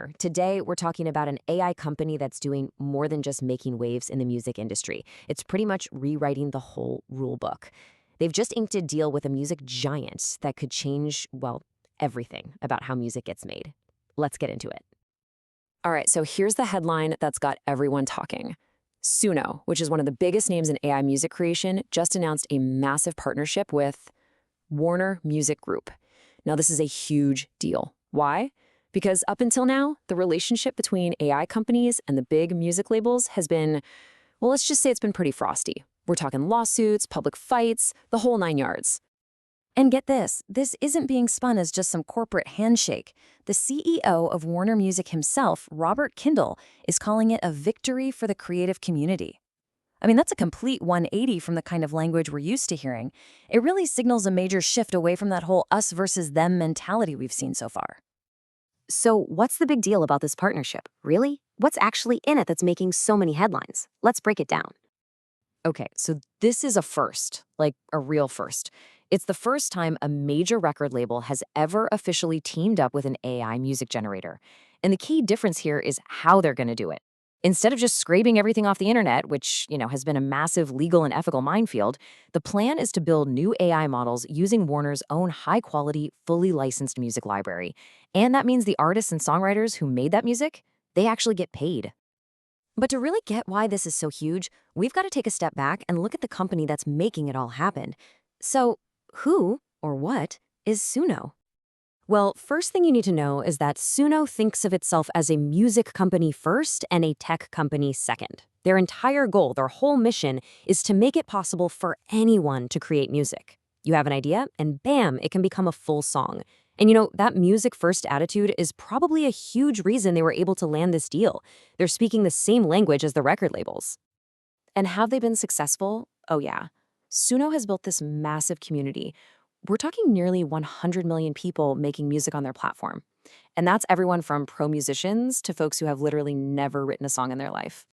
here. Today, we're talking about an AI company that's doing more than just making waves in the music industry. It's pretty much rewriting the whole rule book. They've just inked a deal with a music giant that could change, well, everything about how music gets made. Let's get into it. All right, so here's the headline that's got everyone talking. Suno, which is one of the biggest names in AI music creation, just announced a massive partnership with Warner Music Group. Now, this is a huge deal. Why? Because up until now, the relationship between AI companies and the big music labels has been, well, let's just say it's been pretty frosty. We're talking lawsuits, public fights, the whole 9 yards. And get this isn't being spun as just some corporate handshake. The CEO of Warner Music himself, Robert Kindle, is calling it a victory for the creative community. I mean, that's a complete 180 from the kind of language we're used to hearing. It really signals a major shift away from that whole us versus them mentality we've seen so far. So what's the big deal about this partnership? Really? What's actually in it that's making so many headlines? Let's break it down. Okay, so this is a first, like a real first. It's the first time a major record label has ever officially teamed up with an AI music generator. And the key difference here is how they're going to do it. Instead of just scraping everything off the internet, which, has been a massive legal and ethical minefield, the plan is to build new AI models using Warner's own high-quality, fully licensed music library. And that means the artists and songwriters who made that music, they actually get paid. But to really get why this is so huge, we've got to take a step back and look at the company that's making it all happen. So, who, or what, is Suno? Well, first thing you need to know is that Suno thinks of itself as a music company first and a tech company second. Their entire goal, their whole mission, is to make it possible for anyone to create music. You have an idea, and bam, it can become a full song. And that music-first attitude is probably a huge reason they were able to land this deal. They're speaking the same language as the record labels. And have they been successful? Oh yeah. Suno has built this massive community. We're talking nearly 100 million people making music on their platform. And that's everyone from pro musicians to folks who have literally never written a song in their life.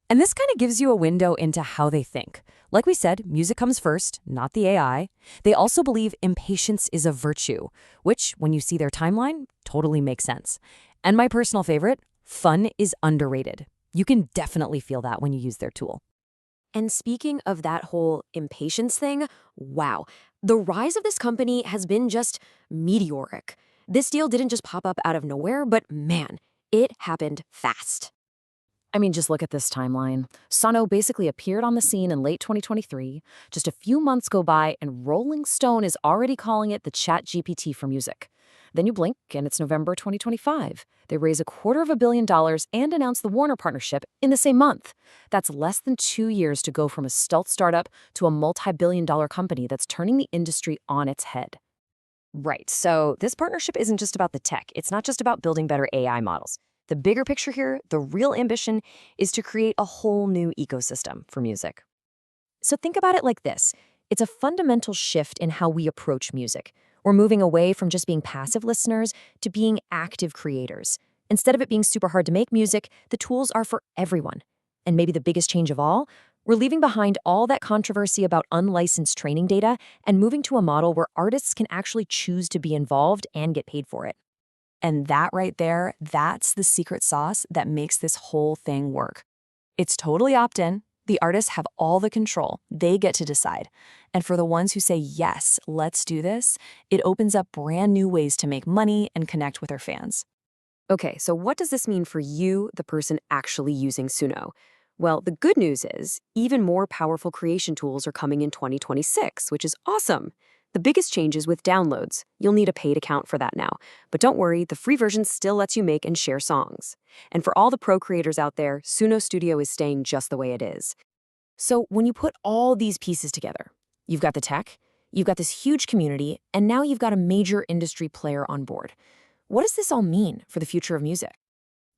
And this kind of gives you a window into how they think. Like we said, music comes first, not the AI. They also believe impatience is a virtue, which, when you see their timeline, totally makes sense. And my personal favorite, fun is underrated. You can definitely feel that when you use their tool. And speaking of that whole impatience thing, wow, the rise of this company has been just meteoric. This deal didn't just pop up out of nowhere, but man, it happened fast. I mean, just look at this timeline. Suno basically appeared on the scene in late 2023. Just a few months go by, and Rolling Stone is already calling it the ChatGPT for music. Then you blink, and it's November 2025. They raise $250 million and announce the Warner partnership in the same month. That's less than 2 years to go from a stealth startup to a multi-billion-dollar company that's turning the industry on its head. Right, so this partnership isn't just about the tech. It's not just about building better AI models. The bigger picture here, the real ambition, is to create a whole new ecosystem for music. So think about it like this. It's a fundamental shift in how we approach music. We're moving away from just being passive listeners to being active creators. Instead of it being super hard to make music, the tools are for everyone. And maybe the biggest change of all, we're leaving behind all that controversy about unlicensed training data and moving to a model where artists can actually choose to be involved and get paid for it. And that right there, that's the secret sauce that makes this whole thing work. It's totally opt-in. The artists have all the control. They get to decide. And for the ones who say, yes, let's do this, it opens up brand new ways to make money and connect with their fans. Okay, so what does this mean for you, the person actually using Suno? Well, the good news is even more powerful creation tools are coming in 2026, which is awesome. The biggest change is with downloads. You'll need a paid account for that now. But don't worry, the free version still lets you make and share songs. And for all the pro creators out there, Suno Studio is staying just the way it is. So when you put all these pieces together, you've got the tech, you've got this huge community, and now you've got a major industry player on board. What does this all mean for the future of music?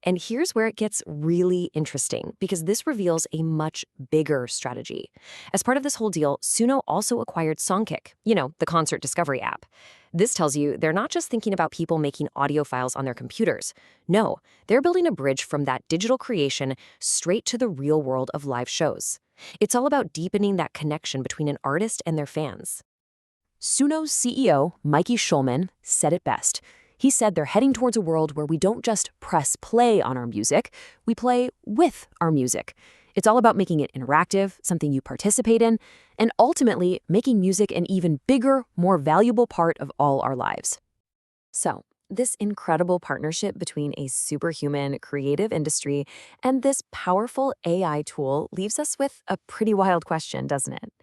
And here's where it gets really interesting, because this reveals a much bigger strategy. As part of this whole deal, Suno also acquired Songkick, the concert discovery app. This tells you they're not just thinking about people making audio files on their computers. No, they're building a bridge from that digital creation straight to the real world of live shows. It's all about deepening that connection between an artist and their fans. Suno's CEO, Mikey Schulman, said it best. He said they're heading towards a world where we don't just press play on our music, we play with our music. It's all about making it interactive, something you participate in, and ultimately making music an even bigger, more valuable part of all our lives. So, this incredible partnership between a superhuman creative industry and this powerful AI tool leaves us with a pretty wild question, doesn't it?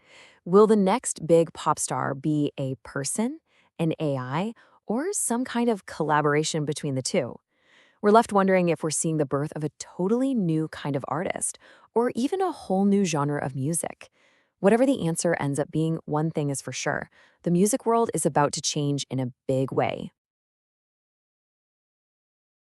Will the next big pop star be a person, an AI, or some kind of collaboration between the two? We're left wondering if we're seeing the birth of a totally new kind of artist, or even a whole new genre of music. Whatever the answer ends up being, one thing is for sure: the music world is about to change in a big way.